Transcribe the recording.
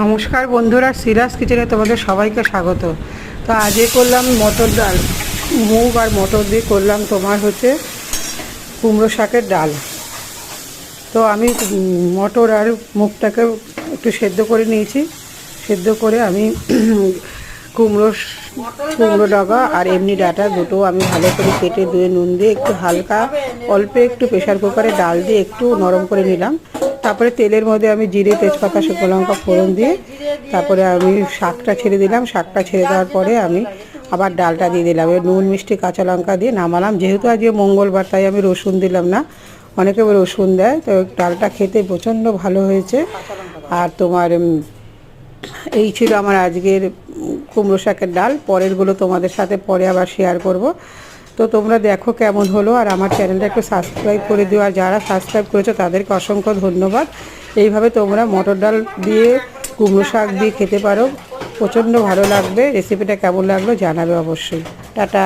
নমস্কার বন্ধুরা, সিরাজ কিচেনে তোমাদের সবাইকে স্বাগত। তো আজকে করলাম মটর ডাল, মুগ আর মটর দিয়ে করলাম তোমার হচ্ছে কুমড়ো শাকের ডাল। তো আমি মটর আর মুগটাকে একটু সেদ্ধ করে নিয়েছি। সেদ্ধ করে আমি কুমড়ো কুমড়ো ডগা আর এমনি ডাঁটা দুটো আমি ভালো করে কেটে ধুয়ে নুন দিয়ে একটু হালকা অল্প একটু প্রেশার কুকারে ডাল দিয়ে একটু নরম করে নিলাম। তারপরে তেলের মধ্যে আমি জিরে, তেজপাতা, শুকনো লঙ্কা ফোড়ন দিয়ে তারপরে আমি শাকটা ছেড়ে দিলাম। শাকটা ছেড়ে দেওয়ার পরে আমি আবার ডালটা দিয়ে দিলাম, নুন, মিষ্টি, কাঁচা লঙ্কা দিয়ে নামালাম। যেহেতু আজকে মঙ্গলবার তাই আমি রসুন দিলাম না, অনেকে রসুন দেয়। তো ডালটা খেতে প্রচণ্ড ভালো হয়েছে। আর তোমার এই ছিল আমার আজকের কুমড়ো শাকের ডাল। পরেরগুলো তোমাদের সাথে পরে আবার শেয়ার করব। তো তোমরা দেখো কেমন হলো, আর আমার চ্যানেলটা একটু সাবস্ক্রাইব করে দিও। আর যারা সাবস্ক্রাইব করেছো তাদেরকে অসংখ্য ধন্যবাদ। এইভাবে তোমরা মটর ডাল দিয়ে কুমড়ো শাক দিয়ে খেতে পারো, প্রচণ্ড ভালো লাগবে। রেসিপিটা কেমন লাগলো জানাবে অবশ্যই। টাটা।